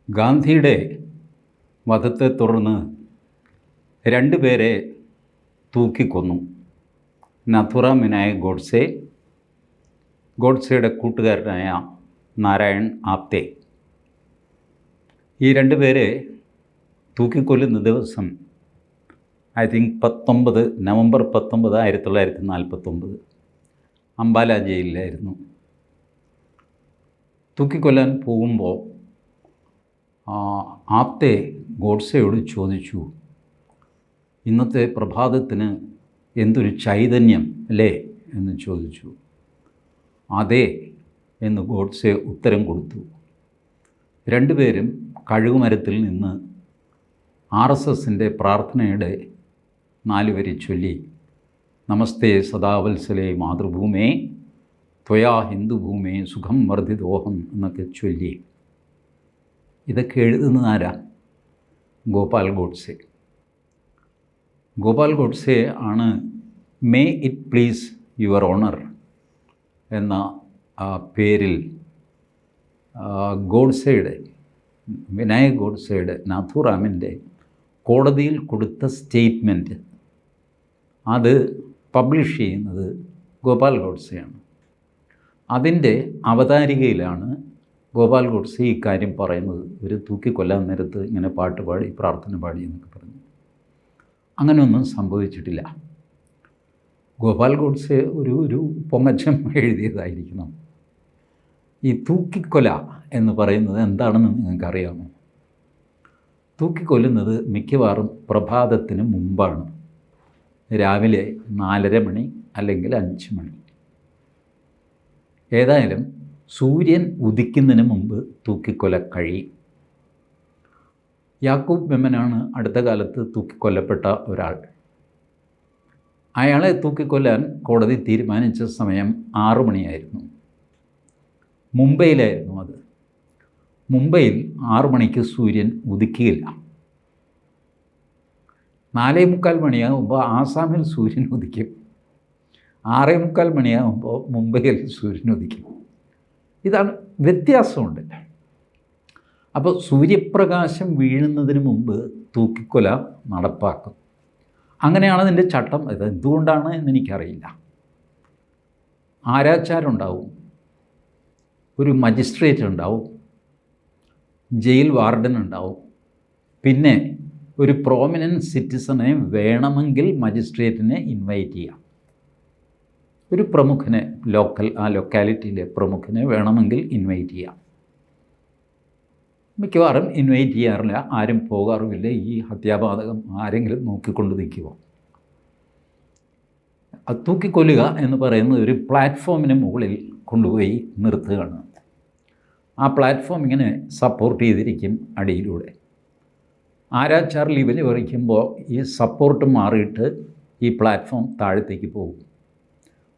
ഗാന്ധിയുടെ വധത്തെ തുടർന്ന് രണ്ടുപേരെ തൂക്കിക്കൊന്നു. നഥുറാം വിനായക് ഗോഡ്സെ, ഗോഡ്സെയുടെ കൂട്ടുകാരനായ നാരായൺ ആപ്തെ. ഈ രണ്ടുപേരെ തൂക്കിക്കൊല്ലുന്ന ദിവസം നവംബർ 19, 1949 അംബാല ജയിലിലായിരുന്നു. തൂക്കിക്കൊല്ലാൻ പോകുമ്പോൾ ആപ്തെ ഗോഡ്സെയോട് ചോദിച്ചു, ഇന്നത്തെ പ്രഭാതത്തിന് എന്തൊരു ചൈതന്യം അല്ലേ എന്ന് ചോദിച്ചു. അതെ എന്ന് ഗോഡ്സെ ഉത്തരം കൊടുത്തു. രണ്ടുപേരും കഴുകുമരത്തിൽ നിന്ന് RSSൻ്റെ പ്രാർത്ഥനയുടെ 4 വരി ചൊല്ലി, നമസ്തേ സദാവത്സലേ മാതൃഭൂമേ ത്വയാ ഹിന്ദുഭൂമേ സുഖം വർദ്ധിതോഹം എന്നൊക്കെ ചൊല്ലി. ഇതൊക്കെ എഴുതുന്നത് ആരാ? ഗോപാൽ ഗോഡ്സെ. ഗോപാൽ ഗോഡ്സെ ആണ് may it please your honour എന്ന പേരിൽ ഗോഡ്സെയുടെ, വിനായക് ഗോഡ്സെയുടെ, നാഥുറാമിൻ്റെ കോടതിയിൽ കൊടുത്ത സ്റ്റേറ്റ്മെൻറ്റ് അത് പബ്ലിഷ് ചെയ്യുന്നത് ഗോപാൽ ഗോഡ്സെയാണ്. അതിൻ്റെ അവതാരികയിലാണ് ഗോപാൽ ഗോഡ്സെ ഇക്കാര്യം പറയുന്നത്. ഒരു തൂക്കിക്കൊല്ലാൻ നേരത്ത് ഇങ്ങനെ പാട്ട് പാടി പ്രാർത്ഥന പാടി എന്നൊക്കെ പറഞ്ഞു. അങ്ങനെയൊന്നും സംഭവിച്ചിട്ടില്ല. ഗോപാൽ ഗോഡ്സെ ഒരു പൊങ്ങച്ചം എഴുതിയതായിരിക്കണം. ഈ തൂക്കിക്കൊല എന്ന് പറയുന്നത് എന്താണെന്ന് നിങ്ങൾക്കറിയാമോ? തൂക്കിക്കൊല്ലുന്നത് മിക്കവാറും പ്രഭാതത്തിന് മുമ്പാണ്. രാവിലെ 4:30 മണി അല്ലെങ്കിൽ 5 മണി. ഏതായാലും സൂര്യൻ ഉദിക്കുന്നതിന് മുമ്പ് തൂക്കിക്കൊല കഴിയും. യാക്കൂബ് മെമനാണ് അടുത്ത കാലത്ത് തൂക്കിക്കൊല്ലപ്പെട്ട ഒരാൾ. അയാളെ തൂക്കിക്കൊല്ലാൻ കോടതി തീരുമാനിച്ച സമയം 6 മണിയായിരുന്നു. മുംബൈയിലായിരുന്നു അത്. മുംബൈയിൽ 6 മണിക്ക് സൂര്യൻ ഉദിക്കുകയില്ല. 4:45 മണിയാകുമ്പോൾ ആസാമിൽ സൂര്യൻ ഉദിക്കും. 6:45 മണിയാകുമ്പോൾ മുംബൈയിൽ സൂര്യൻ ഉദിക്കും. ഇതാണ് വ്യത്യാസമുണ്ട്. അപ്പോൾ സൂര്യപ്രകാശം വീഴുന്നതിന് മുമ്പ് തൂക്കിക്കൊല നടപ്പാക്കും. അങ്ങനെയാണ് അതിൻ്റെ ചട്ടം. ഇത് എന്തുകൊണ്ടാണ് എന്നെനിക്കറിയില്ല. ആരാച്ചാരുണ്ടാവും, ഒരു മജിസ്ട്രേറ്റ് ഉണ്ടാവും, ജയിൽ വാർഡൻ ഉണ്ടാവും, പിന്നെ ഒരു പ്രോമിനൻറ്റ് സിറ്റിസനെ വേണമെങ്കിൽ മജിസ്ട്രേറ്റിനെ ഇൻവൈറ്റ് ചെയ്യാം. ഒരു പ്രമുഖനെ, ആ ലൊക്കാലിറ്റിയിലെ പ്രമുഖനെ വേണമെങ്കിൽ ഇൻവൈറ്റ് ചെയ്യാം. മിക്കവാറും ഇൻവൈറ്റ് ചെയ്യാറില്ല, ആരും പോകാറുമില്ല. ഈ ഹത്യാപാതകം ആരെങ്കിലും നോക്കിക്കൊണ്ട് നിൽക്കുമോ? തൂക്കിക്കൊല്ലുക എന്ന് പറയുന്നത് ഒരു പ്ലാറ്റ്ഫോമിന് മുകളിൽ കൊണ്ടുപോയി നിർത്തുകയാണ്. ആ പ്ലാറ്റ്ഫോം ഇങ്ങനെ സപ്പോർട്ട് ചെയ്തിരിക്കും അടിയിലൂടെ. ആരാച്ചാർ ലെവൽ വരയ്ക്കുമ്പോൾ ഈ സപ്പോർട്ട് മാറിയിട്ട് ഈ പ്ലാറ്റ്ഫോം താഴത്തേക്ക് പോകും.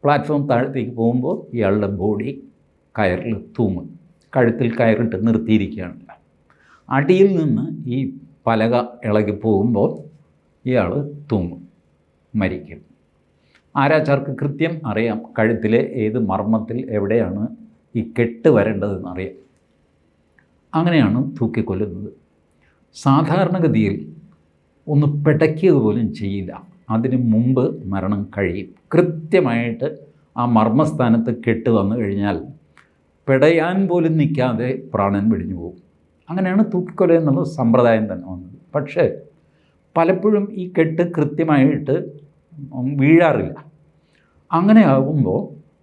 പ്ലാറ്റ്ഫോം താഴത്തേക്ക് പോകുമ്പോൾ ഇയാളുടെ ബോഡി കയറിൽ തൂങ്ങും. കഴുത്തിൽ കയറിട്ട് നിർത്തിയിരിക്കുകയാണല്ലോ. അടിയിൽ നിന്ന് ഈ പലക ഇളകി പോകുമ്പോൾ ഇയാൾ തൂങ്ങും, മരിക്കും. ആരാച്ചാർക്ക് കൃത്യം അറിയാം കഴുത്തിലെ ഏത് മർമ്മത്തിൽ എവിടെയാണ് ഈ കെട്ട് വരേണ്ടതെന്നറിയാം. അങ്ങനെയാണ് തൂക്കിക്കൊല്ലുന്നത്. സാധാരണഗതിയിൽ ഒന്ന് പിടയ്ക്കുക പോലും ചെയ്യില്ല. അതിന് മുമ്പ് മരണം കഴിയും. കൃത്യമായിട്ട് ആ മർമ്മസ്ഥാനത്ത് കെട്ട് വന്നു കഴിഞ്ഞാൽ പിടയാൻ പോലും നിൽക്കാതെ പ്രാണൻ വെടിഞ്ഞു പോകും. അങ്ങനെയാണ് തൂക്കിക്കൊല എന്നുള്ള സമ്പ്രദായം തന്നെ വന്നത്. പക്ഷേ പലപ്പോഴും ഈ കെട്ട് കൃത്യമായിട്ട് വീഴാറില്ല. അങ്ങനെ ആകുമ്പോൾ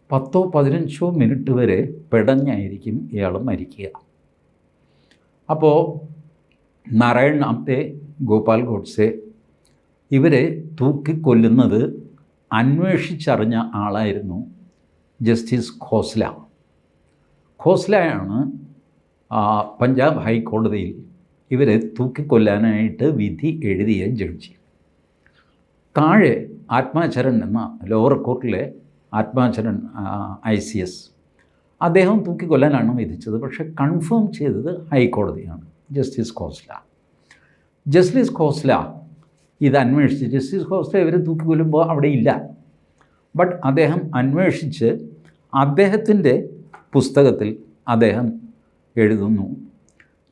10-15 മിനിറ്റ് വരെ പിടഞ്ഞായിരിക്കും ഇയാൾ മരിക്കുക. അപ്പോൾ നാരായൺ ആപ്തെ, ഗോപാൽ ഗോഡ്സെ ഇവരെ തൂക്കിക്കൊല്ലുന്നത് അന്വേഷിച്ചറിഞ്ഞ ആളായിരുന്നു ജസ്റ്റിസ് ഖോസ്ല. ഖോസ്ലയാണ് പഞ്ചാബ് ഹൈക്കോടതിയിൽ ഇവരെ തൂക്കിക്കൊല്ലാനായിട്ട് വിധി എഴുതിയ ജഡ്ജി. താഴെ ആത്മാചരൺ എന്ന ലോവർ കോർട്ടിലെ ആത്മാചരൺ ICS, അദ്ദേഹം തൂക്കിക്കൊല്ലാനാണ് വിധിച്ചത്. പക്ഷേ കൺഫേം ചെയ്തത് ഹൈക്കോടതിയാണ്, ജസ്റ്റിസ് ഖോസ്ല. ജസ്റ്റിസ് ഖോസ്ല ഇത് അന്വേഷിച്ച്, ജസ്റ്റിസ് ഖോസ്ല ഇവരെ തൂക്കിക്കൊല്ലുമ്പോൾ അവിടെ ഇല്ല. ബട്ട് അദ്ദേഹം അന്വേഷിച്ച് അദ്ദേഹത്തിൻ്റെ പുസ്തകത്തിൽ അദ്ദേഹം എഴുതുന്നു,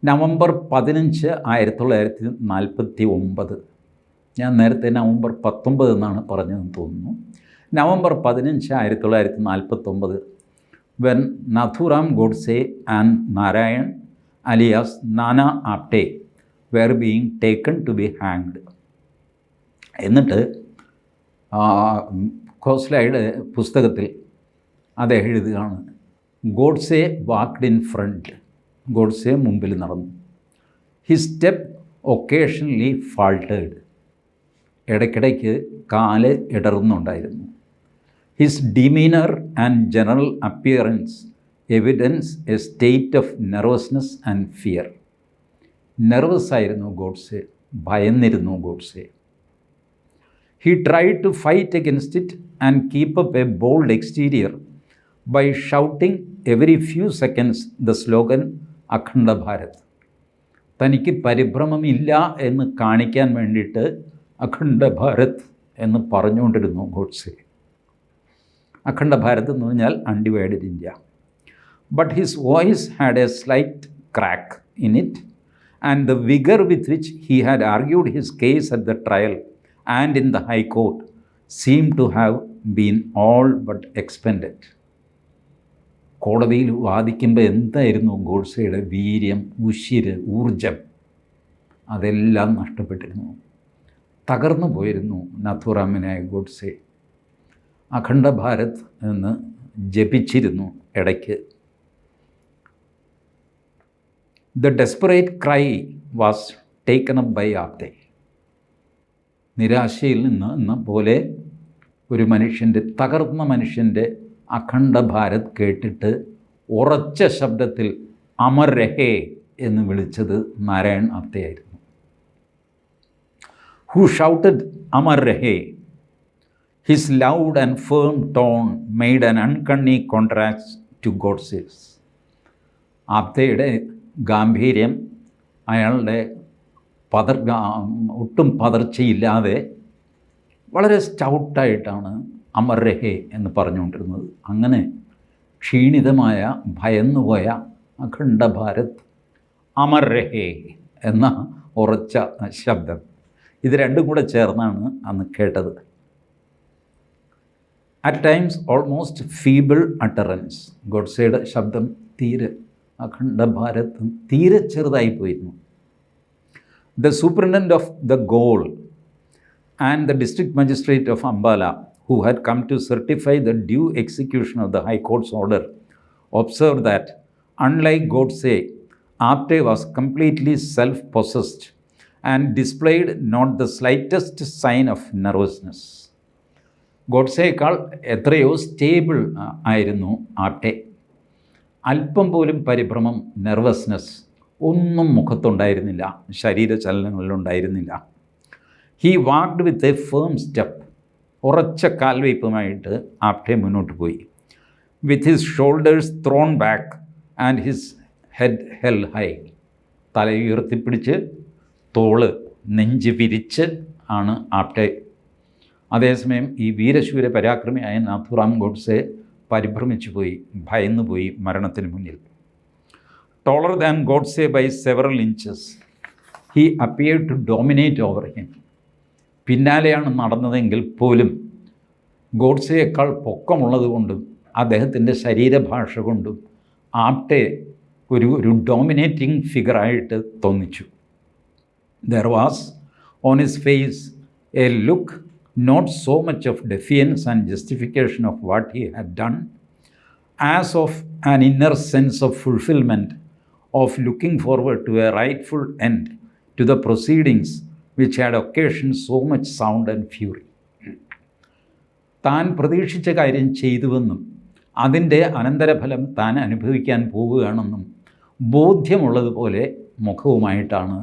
നവംബർ 15, 1949. ഞാൻ നേരത്തെ നവംബർ 19 എന്നാണ് പറഞ്ഞതെന്ന് തോന്നുന്നു. November 15, 1949, when Nathuram Godse and Narayan alias Nana Apte were being taken to be hanged. എന്നിട്ട് ഖോസ്ലയുടെ പുസ്തകത്തിൽ അദ്ദേഹം എഴുതുകയാണ്, Godse walked in front. Godse മുമ്പിൽ നടന്നു. His step occasionally faltered. ഇടയ്ക്കിടയ്ക്ക് കാല് ഇടറുന്നുണ്ടായിരുന്നു. His demeanour and general appearance evidence a state of nervousness and fear. Nervous ആയിരുന്നു Godse, ഭയന്നിരുന്നു Godse. He tried to fight against it and keep up a bold exterior by shouting every few seconds the slogan Akhanda Bharat. തനിക്ക് പരിഭ്രമമില്ല എന്ന് കാണിക്കാൻ വേണ്ടിയിട്ട് അഖണ്ഡ ഭാരത് എന്ന് പറഞ്ഞുകൊണ്ടിരുന്നു ഗോഡ്സെ. അഖണ്ഡ ഭാരത് എന്ന് പറഞ്ഞാൽ undivided India. But his voice had a slight crack in it and the vigour with which he had argued his case at the trial and in the High Court seemed to have been all but expended. കോടതിയിൽ വാദിക്കുമ്പോൾ എന്തായിരുന്നു ഗോഡ്സെയുടെ വീര്യം, ഉശിര്, ഊർജം? അതെല്ലാം നഷ്ടപ്പെട്ടിരുന്നു, തകർന്നു പോയിരുന്നു നഥുറാമിനായ ഗോഡ്സെ. അഖണ്ഡ ഭാരത് എന്ന് ജപിച്ചിരുന്നു ഇടയ്ക്ക്. The desperate cry was taken up by Apte. നിരാശയിൽ നിന്ന് എന്ന പോലെ ഒരു മനുഷ്യൻ്റെ, തകർന്ന മനുഷ്യൻ്റെ അഖണ്ഡ ഭാരത് കേട്ടിട്ട് ഉറച്ച ശബ്ദത്തിൽ അമർ രഹേ എന്ന് വിളിച്ചത് നാരായൺ ആപ്തെയായിരുന്നു. ഹു ഷൗട്ടഡ് അമർ രഹേ. His loud and firm tone made an uncanny contrast to Godse's. ആപ്തെയുടെ ഗാംഭീര്യം, അയാളുടെ ഒട്ടും പതർച്ചയില്ലാതെ വളരെ സ്റ്റൗട്ടായിട്ടാണ് അമർ രഹേ എന്ന് പറഞ്ഞുകൊണ്ടിരുന്നത്. അങ്ങനെ ക്ഷീണിതമായ, ഭയന്നുപോയ അഖണ്ഡ ഭാരത് അമർ രഹേ എന്ന ഉറച്ച ശബ്ദം, ഇത് രണ്ടും കൂടെ ചേർന്നാണ് അന്ന് കേട്ടത്. At times almost feeble utterance. ഗോഡ്സെയുടെ ശബ്ദം തീരെ, അഖണ്ഡ ഭാരത് തീരെ ചെറുതായി പോയിരുന്നു. The superintendent of the Gaol and the district magistrate of Ambala, who had come to certify the due execution of the High Court's order, observed that, unlike Godse, Apte was completely self-possessed and displayed not the slightest sign of nervousness. ഗോഡ്സേക്കാൾ എത്രയോ stable ആയിരുന്നു ആപ്ടെ. അല്പം പോലും പരിഭ്രമം, nervousness ഒന്നും മുഖത്തുണ്ടായിരുന്നില്ല, ശരീരചലനങ്ങളിലുണ്ടായിരുന്നില്ല. He walked with a firm step. ഉറച്ച കാൽവയ്പുമായിട്ട് ആപ്ടെ മുന്നോട്ട് പോയി. With his shoulders thrown back and his head held high. തല ഉയർത്തിപ്പിടിച്ച്, തോള് നെഞ്ച് വിരിച്ച് ആണ് ആപ്ടെ. അതേസമയം ഈ വീരശൂര പരാക്രമിയായ നാഥുറാം ഗോഡ്സെ പരിഭ്രമിച്ചു പോയി, ഭയന്നുപോയി മരണത്തിന് മുന്നിൽ. Taller than Godse by several inches, he appeared to dominate over him. പിന്നാലെയാണ് നടന്നതെങ്കിൽ പോലും ഗോഡ്സെയേക്കാൾ പൊക്കമുള്ളതുകൊണ്ടും അദ്ദേഹത്തിൻ്റെ ശരീരഭാഷ കൊണ്ടും ആപ്ടെ ഒരു dominating ഫിഗറായിട്ട് തോന്നിച്ചു. There was on his face a look not so much of defiance and justification of what he had done as of an inner sense of fulfillment, of looking forward to a rightful end to the proceedings which had occasioned so much sound and fury. താൻ പ്രതീക്ഷിച്ച കാര്യം ചെയ്തുവെന്നും അതിൻ്റെ അനന്തരഫലം താൻ അനുഭവിക്കാൻ പോവുകയാണെന്നും ബോധ്യമുള്ളതുപോലെ മുഖവുമായിട്ടാണ്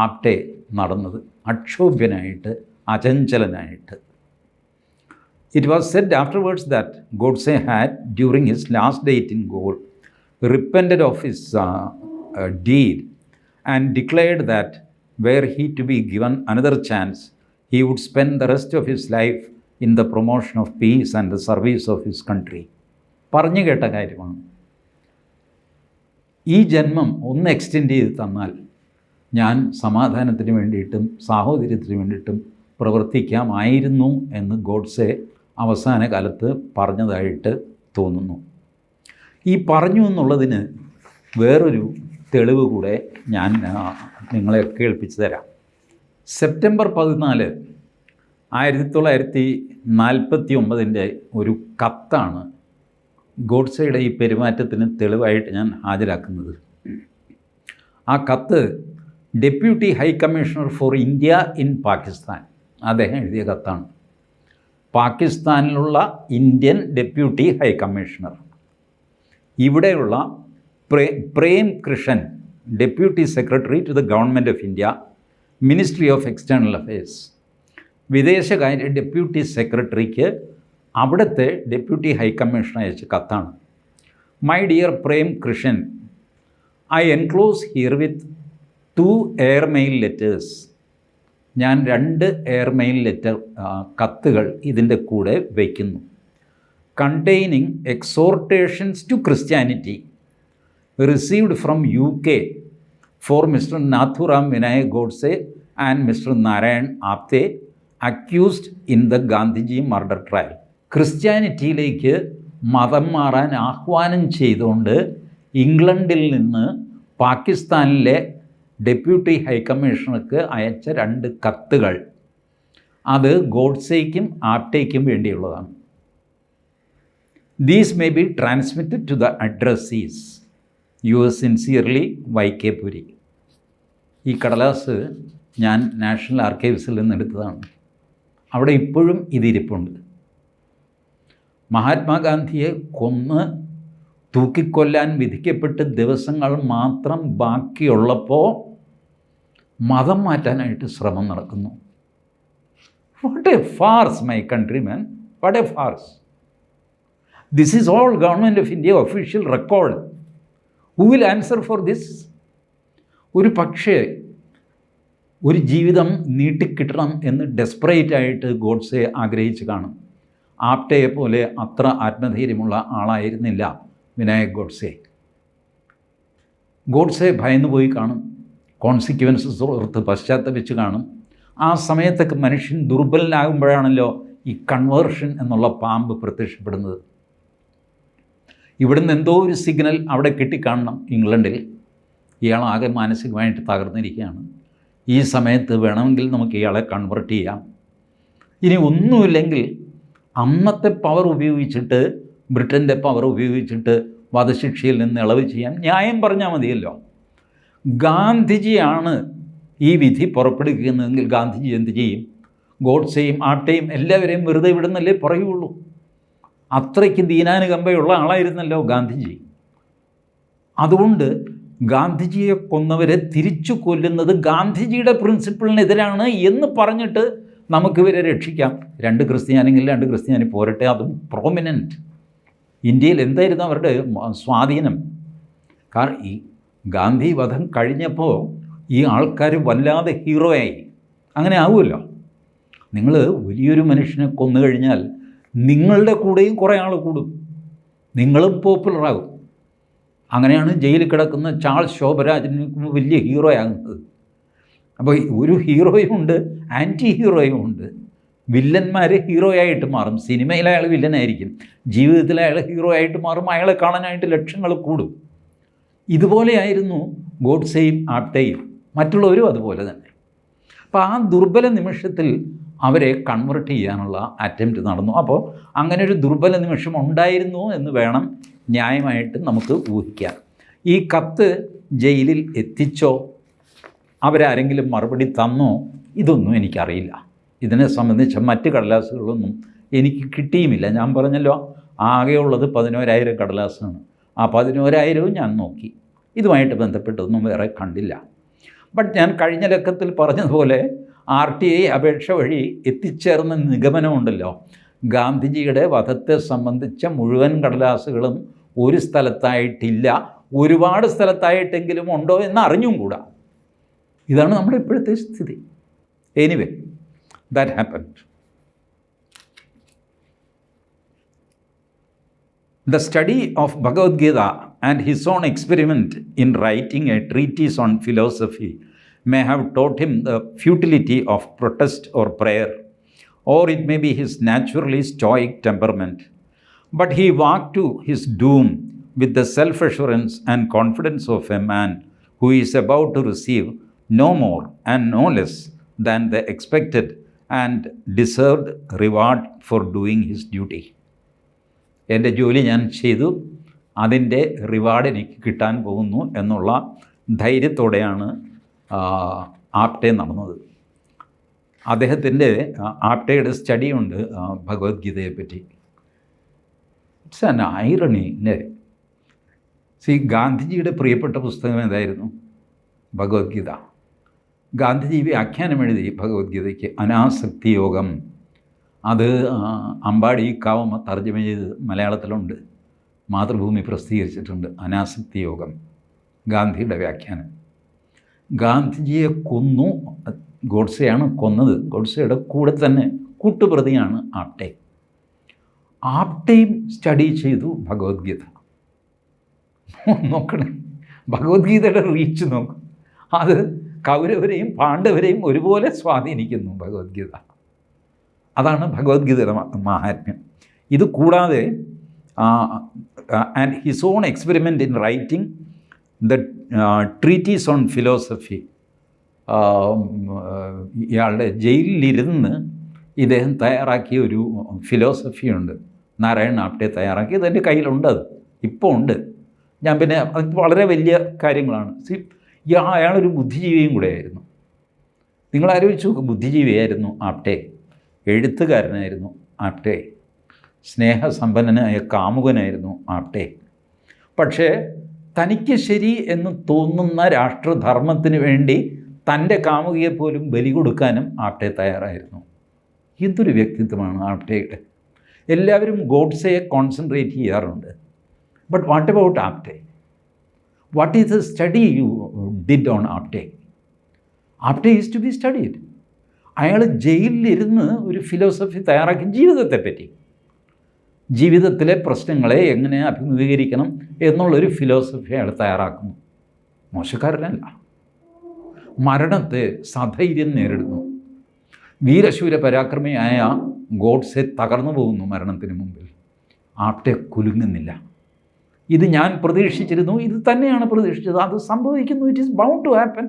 ആപ്ടെ നടന്നത്, അക്ഷോഭ്യനായിട്ട്, അചഞ്ചലനായിട്ട്. It was said afterwards that Godse had, during his last date in Gaol, repented of his deed and declared that were he to be given another chance, he would spend the rest of his life in the promotion of peace and the service of his country. പറഞ്ഞു കേട്ട കാര്യമാണ്. ഈ ജന്മം ഒന്ന് extend ചെയ്ത് തന്നാൽ ഞാൻ സമാധാനത്തിന് വേണ്ടിയിട്ടും സാഹോദര്യത്തിന് വേണ്ടിയിട്ടും പ്രവർത്തിക്കാമായിരുന്നു എന്ന് ഗോഡ്സെ അവസാന കാലത്ത് പറഞ്ഞതായിട്ട് തോന്നുന്നു. ഈ പറഞ്ഞു എന്നുള്ളതിന് വേറൊരു തെളിവ് കൂടെ ഞാൻ നിങ്ങളെ കേൾപ്പിച്ചു തരാം. സെപ്റ്റംബർ 14, 1949 ഒരു കത്താണ് ഗോഡ്സെയുടെ ഈ പെരുമാറ്റത്തിന് തെളിവായിട്ട് ഞാൻ ഹാജരാക്കുന്നത്. ആ കത്ത് deputy high commissioner for India in Pakistan അദ്ദേഹം എഴുതിയ കത്താണ്. പാകിസ്ഥാനിലുള്ള ഇന്ത്യൻ ഡെപ്യൂട്ടി ഹൈ കമ്മീഷണർ, ഇവിടെയുള്ള Prem Krishan, deputy secretary to the government of India, ministry of external affairs, വിദേശകാര്യ ഡെപ്യൂട്ടി സെക്രട്ടറിക്ക് അവിടുത്തെ ഡെപ്യൂട്ടി ഹൈ കമ്മീഷണർ അയച്ച കത്താണ്. My dear Prem Krishan, I enclose herewith 2 airmail letters. ഞാൻ 2 എയർമെയിൽ ലെറ്റർ കത്തുകൾ ഇതിൻ്റെ കൂടെ വയ്ക്കുന്നു. Containing exhortations to Christianity received from UK for mister Nathuram Vinayak Godse and mister Narayan Apte accused in the Gandhiji murder trial. ക്രിസ്ത്യാനിറ്റിയിലേക്ക് മതം മാറാൻ ആഹ്വാനം ചെയ്തുകൊണ്ട് ഇംഗ്ലണ്ടിൽ നിന്ന് പാകിസ്ഥാനിലെ ഡെപ്യൂട്ടി ഹൈ കമ്മീഷണർക്ക് അയച്ച 2 കത്തുകൾ അത് ഗോഡ്സെയ്ക്കും ആപ്റ്റേക്കും വേണ്ടിയുള്ളതാണ്. These may be transmitted to the addressees. Yours sincerely YK Puri. ഈ കടലാസ് ഞാൻ നാഷണൽ ആർക്കൈവ്സിൽ നിന്ന് എടുത്തതാണ്. അവിടെ ഇപ്പോഴും ഇതിരിപ്പുണ്ട്. മഹാത്മാഗാന്ധിയെ കൊന്ന് തൂക്കിക്കൊല്ലാൻ വിധിക്കപ്പെട്ട് ദിവസങ്ങൾ മാത്രം ബാക്കിയുള്ളപ്പോൾ മതം മാറ്റാനായിട്ട് ശ്രമം നടക്കുന്നു. What A Phars my Countryman, what A Phars. This is all government of India official record. Who will answer for this? ഒരു പക്ഷേ ഒരു ജീവിതം നീട്ടിക്കിട്ടണം എന്ന് ഡെസ്പറേറ്റായിട്ട് ഗോഡ്സെ ആഗ്രഹിച്ച് കാണും. ആപ്റ്റയെ പോലെ അത്ര ആത്മധൈര്യമുള്ള ആളായിരുന്നില്ല വിനായക് ഗോഡ്സെ. ഗോഡ്സെ ഭയന്നു പോയി കാണും, കോൺസിക്വൻസസ് ഓർത്ത് പശ്ചാത്തപിച്ച് കാണും. ആ സമയത്തൊക്കെ മനുഷ്യൻ ദുർബലനാകുമ്പോഴാണല്ലോ ഈ കൺവേർഷൻ എന്നുള്ള പാമ്പ് പ്രത്യക്ഷപ്പെടുന്നത്. ഇവിടുന്ന് എന്തോ ഒരു സിഗ്നൽ അവിടെ കിട്ടിക്കാണണം ഇംഗ്ലണ്ടിൽ. ഇയാളാകെ മാനസികമായിട്ട് തകർന്നിരിക്കുകയാണ്. ഈ സമയത്ത് വേണമെങ്കിൽ നമുക്ക് ഇയാളെ കൺവേർട്ട് ചെയ്യാം. ഇനി ഒന്നുമില്ലെങ്കിൽ അന്നത്തെ പവർ ഉപയോഗിച്ചിട്ട്, ബ്രിട്ടൻ്റെ പവർ ഉപയോഗിച്ചിട്ട് വധശിക്ഷയിൽ നിന്ന് ഇളവ് ചെയ്യാൻ ന്യായം പറഞ്ഞാൽ മതിയല്ലോ. ഗാന്ധിജിയാണ് ഈ വിധി പുറപ്പെടുവിക്കുന്നതെങ്കിൽ ഗാന്ധിജി എന്ത് ചെയ്യും? ഗോഡ്സെയും ആപ്റ്റെയും എല്ലാവരെയും വെറുതെ വിടുന്നല്ലേ പറയുള്ളൂ. അത്രയ്ക്ക് ദീനാനുകമ്പയുള്ള ആളായിരുന്നല്ലോ ഗാന്ധിജി. അതുകൊണ്ട് ഗാന്ധിജിയെ കൊന്നവരെ തിരിച്ചു കൊല്ലുന്നത് ഗാന്ധിജിയുടെ പ്രിൻസിപ്പിളിനെതിരാണ് എന്ന് പറഞ്ഞിട്ട് നമുക്കിവരെ രക്ഷിക്കാം. 2 ക്രിസ്ത്യാനിയെങ്കിൽ 2 ക്രിസ്ത്യാനി പോരട്ടെ, അതും പ്രോമിനൻറ്റ്. ഇന്ത്യയിൽ എന്തായിരുന്നു അവരുടെ സ്വാധീനം? കാരണം ഈ ഗാന്ധി വധം കഴിഞ്ഞപ്പോൾ ഈ ആൾക്കാർ വല്ലാതെ ഹീറോയായി. അങ്ങനെ ആവുമല്ലോ. നിങ്ങൾ വലിയൊരു മനുഷ്യനെ കൊന്നു കഴിഞ്ഞാൽ നിങ്ങളുടെ കൂടെയും കുറേ ആൾ കൂടും, നിങ്ങളും പോപ്പുലറാകും. അങ്ങനെയാണ് ജയിലിൽ കിടക്കുന്ന ചാൾസ് ശോഭരാജിന് വലിയ ഹീറോയാകുന്നത്. അപ്പോൾ ഒരു ഹീറോയും ഉണ്ട്, ആൻറ്റി ഹീറോയും ഉണ്ട്. വില്ലന്മാർ ഹീറോയായിട്ട് മാറും. സിനിമയിൽ അയാൾ വില്ലനായിരിക്കും, ജീവിതത്തിൽ അയാൾ ഹീറോ ആയിട്ട് മാറും. അയാളെ കാണാനായിട്ട് ലക്ഷങ്ങൾ കൂടും. ഇതുപോലെയായിരുന്നു ഗോഡ്സെയും ആപ്റ്റെയും, മറ്റുള്ളവരും അതുപോലെ തന്നെ. അപ്പോൾ ആ ദുർബല നിമിഷത്തിൽ അവരെ കൺവെർട്ട് ചെയ്യാനുള്ള അറ്റംപ്റ്റ് നടന്നു. അപ്പോൾ അങ്ങനെ ഒരു ദുർബല നിമിഷം ഉണ്ടായിരുന്നു എന്ന് വേണം ന്യായമായിട്ട് നമുക്ക് ഊഹിക്കാം. ഈ കത്ത് ജയിലിൽ എത്തിച്ചോ, അവരാരെങ്കിലും മറുപടി തന്നോ, ഇതൊന്നും എനിക്കറിയില്ല. ഇതിനെ സംബന്ധിച്ച മറ്റ് കടലാസുകളൊന്നും എനിക്ക് കിട്ടിയുമില്ല. ഞാൻ പറഞ്ഞല്ലോ, ആകെയുള്ളത് 11,000 കടലാസാണ്. ആ 11,000 ഞാൻ നോക്കി. ഇതുമായിട്ട് ബന്ധപ്പെട്ടൊന്നും വേറെ കണ്ടില്ല. ബട്ട് ഞാൻ കഴിഞ്ഞ ലക്കത്തിൽ പറഞ്ഞതുപോലെ RTI അപേക്ഷ വഴി എത്തിച്ചേർന്ന നിഗമനമുണ്ടല്ലോ, ഗാന്ധിജിയുടെ വധത്തെ സംബന്ധിച്ച മുഴുവൻ കടലാസുകളും ഒരു സ്ഥലത്തായിട്ടില്ല, ഒരുപാട് സ്ഥലത്തായിട്ടെങ്കിലും ഉണ്ടോ എന്ന് അറിഞ്ഞും കൂടാ. ഇതാണ് നമ്മുടെ ഇപ്പോഴത്തെ സ്ഥിതി. Anyway, that happened. The study of Bhagavad Gita and his own experiment in writing a treatise on philosophy may have taught him the futility of protest or prayer, or it may be his naturally stoic temperament. But he walked to his doom with the self-assurance and confidence of a man who is about to receive no more and no less than the expected and deserved reward for doing his duty. എൻ്റെ ജോലി ഞാൻ ചെയ്തു, അതിൻ്റെ reward എനിക്ക് കിട്ടാൻ പോകുന്നു എന്നുള്ള ധൈര്യത്തോടെയാണ് ആപ്ടെ നടന്നത്. അദ്ദേഹത്തിൻ്റെ ആപ്ടെയുടെ സ്റ്റഡിയുണ്ട് ഭഗവത്ഗീതയെപ്പറ്റി. ഇറ്റ്സ് ആൻ ഐറണി അല്ലേ? ഗാന്ധിജിയുടെ പ്രിയപ്പെട്ട പുസ്തകം ഏതായിരുന്നു? ഭഗവത്ഗീത. ഗാന്ധിജി വ്യാഖ്യാനം എഴുതി ഭഗവത്ഗീതയ്ക്ക്, അനാസക്തി യോഗം. അത് അമ്പാടി കാവമ്മ തർജ്ജമ ചെയ്ത് മലയാളത്തിലുണ്ട്, മാതൃഭൂമി പ്രസിദ്ധീകരിച്ചിട്ടുണ്ട്. അനാസക്തി യോഗം, ഗാന്ധിയുടെ വ്യാഖ്യാനം. ഗാന്ധിജിയെ കൊന്നു, ഗോഡ്സെയാണ് കൊന്നത്. ഗോഡ്സെയുടെ കൂടെ തന്നെ കൂട്ടുപ്രതിയാണ് ആപ്ടെ. ആപ്ടെയും സ്റ്റഡി ചെയ്തു ഭഗവത്ഗീത. നോക്കണേ, ഭഗവത്ഗീതയുടെ റീച്ച് നോക്കും. അത് കൗരവരെയും പാണ്ഡവരെയും ഒരുപോലെ സ്വാധീനിക്കുന്നു ഭഗവത്ഗീത. അതാണ് ഭഗവത്ഗീതയുടെ മാഹാത്മ്യം. ഇത് കൂടാതെ and his own experiment in writing the treaties on philosophy. ഇയാളുടെ ജയിലിലിരുന്ന് ഇദ്ദേഹം തയ്യാറാക്കിയ ഒരു ഫിലോസഫിയുണ്ട്, നാരായൺ ആപ്ടെ തയ്യാറാക്കിയത്. എൻ്റെ കയ്യിലുണ്ട്, അത് ഇപ്പോൾ ഉണ്ട്. ഞാൻ പിന്നെ അത് വളരെ വലിയ കാര്യങ്ങളാണ്. അയാളൊരു ബുദ്ധിജീവിയും കൂടെയായിരുന്നു. നിങ്ങൾ ആലോചിച്ചു, ബുദ്ധിജീവിയായിരുന്നു ആപ്ടെ, എഴുത്തുകാരനായിരുന്നു ആപ്ടെ, സ്നേഹസമ്പന്നനായ കാമുകനായിരുന്നു ആപ്ടെ. പക്ഷേ തനിക്ക് ശരി എന്ന് തോന്നുന്ന രാഷ്ട്രധർമ്മത്തിന് വേണ്ടി തൻ്റെ കാമുകിയെപ്പോലും ബലി കൊടുക്കാനും ആപ്ടെ തയ്യാറായിരുന്നു. എന്തൊരു വ്യക്തിത്വമാണ് ആപ്ടെയുടെ. എല്ലാവരും ഗോഡ്സെയെ കോൺസെൻട്രേറ്റ് ചെയ്യാറുണ്ട്. But what about Apte? What is the study you did on Apte? Apte is to be studied. അയാൾ ജയിലിലിരുന്ന് ഒരു ഫിലോസഫി തയ്യാറാക്കി, ജീവിതത്തെപ്പറ്റി, ജീവിതത്തിലെ പ്രശ്നങ്ങളെ എങ്ങനെ അഭിമുഖീകരിക്കണം എന്നുള്ളൊരു ഫിലോസഫി അയാൾ തയ്യാറാക്കുന്നു. മോശക്കാരനല്ല. മരണത്തെ സധൈര്യം നേരിടുന്നു. വീരശൂര പരാക്രമിയായ ഗോഡ്സെ തകർന്നു പോകുന്നു മരണത്തിന് മുമ്പിൽ. ആപ്ടെ കുലുങ്ങുന്നില്ല. ഇത് ഞാൻ പ്രതീക്ഷിച്ചിരുന്നു, ഇത് തന്നെയാണ് പ്രതീക്ഷിച്ചത്, അത് സംഭവിക്കുന്നു, it is bound to happen.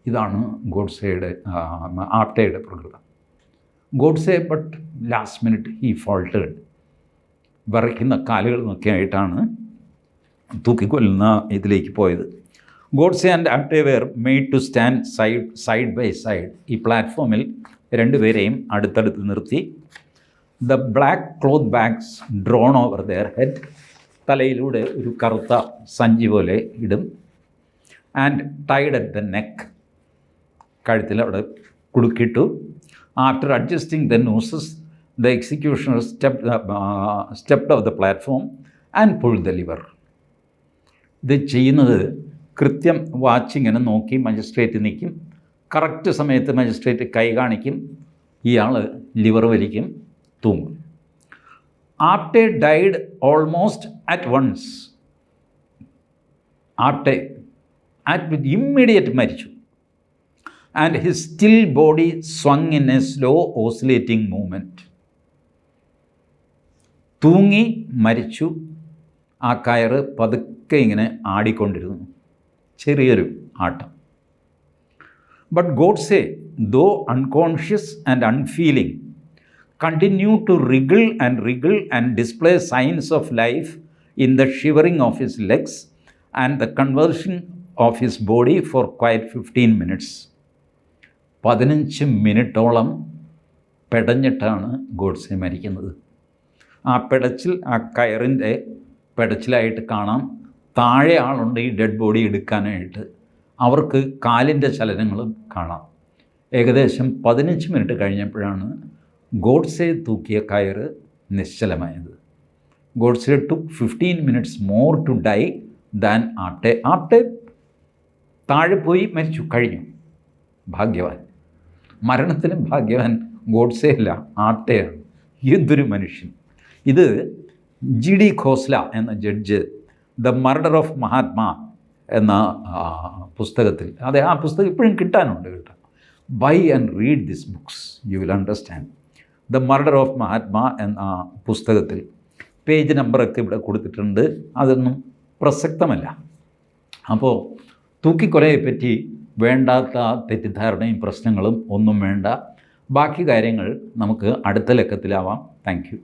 ഇതാണ് ഗോഡ്സെയുടെ ആപ്ടെയുടെ പ്രകൃതം. Godse but last minute he faltered. വിറയ്ക്കുന്ന കാലുകൾ നോക്കി ആയിട്ടാണ് തൂക്കിക്കൊല്ലുന്ന ഇതിലേക്ക് പോയത്. Godse and Apte were made to stand side by side. ഈ പ്ലാറ്റ്ഫോമിൽ രണ്ടുപേരെയും അടുത്തടുത്ത് നിർത്തി. The black cloth bags drawn over their head. തലയിലൂടെ ഒരു കറുത്ത സഞ്ചി പോലെ ഇടും. And tied at the neck. കഴുത്തിൽ അവിടെ കുടുക്കിട്ടു. After adjusting the nooses the executioner stepped of the platform and pull the liver. ഇത് ചെയ്യുന്നത് കൃത്യം വാച്ചിങ്ങനെ നോക്കി മജിസ്ട്രേറ്റ് നിൽക്കും. കറക്റ്റ് സമയത്ത് മജിസ്ട്രേറ്റ് കൈ കാണിക്കും, ഇയാൾ ലിവർ വലിക്കും, തൂങ്ങും. Apte died almost at once. Apte immediate മരിച്ചു. And his still body swung in a slow oscillating movement. തൂങ്ങി മരിച്ചു. ആ കയറ് പതുക്കെ ഇങ്ങനെ ആടിക്കൊണ്ടിരുന്നു, ചെറിയൊരു ആട്ടം. But Godse, though unconscious and unfeeling, continued to wriggle and display signs of life in the shivering of his legs and the convulsion of his body for quite 15 minutes. 15 മിനിറ്റോളം പെടഞ്ഞിട്ടാണ് ഗോഡ്സെ മരിക്കുന്നത്. ആ പെടച്ചിൽ, ആ കയറിൻ്റെ പെടച്ചിലായിട്ട് കാണാം. താഴെ ആളുണ്ട് ഈ ഡെഡ് ബോഡി എടുക്കാനായിട്ട്. അവർക്ക് കാലിൻ്റെ ചലനങ്ങളും കാണാം. ഏകദേശം 15 മിനിറ്റ് കഴിഞ്ഞപ്പോഴാണ് ഗോഡ്സെ തൂക്കിയ കയറ് നിശ്ചലമായത്. Godse took 15 minutes more to die than Apte. Apte താഴെ പോയി മരിച്ചു, കഴിഞ്ഞു. ഭാഗ്യവാൻ. മരണത്തിലും ഭാഗ്യവാൻ ഗോഡ്സെ അല്ല, ആപ്ടെയാണ്. എന്തൊരു മനുഷ്യൻ! ഇത് GD ഖോസ്ല എന്ന judge the murder of Mahatma എന്ന പുസ്തകത്തിൽ, അതെ, ആ പുസ്തകം ഇപ്പോഴും കിട്ടാനുണ്ട് കേട്ടോ. Buy and read this books, you will understand. The murder of Mahatma എന്ന പുസ്തകത്തിൽ പേജ് നമ്പറൊക്കെ ഇവിടെ കൊടുത്തിട്ടുണ്ട്. അതൊന്നും പ്രസക്തമല്ല. അപ്പോൾ തൂക്കിക്കൊലയെപ്പറ്റി വേണ്ടാത്ത തെറ്റിദ്ധാരണയും പ്രശ്നങ്ങളും ഒന്നും വേണ്ട. ബാക്കി കാര്യങ്ങൾ നമുക്ക് അടുത്ത ലക്കത്തിലാവാം. Thank you.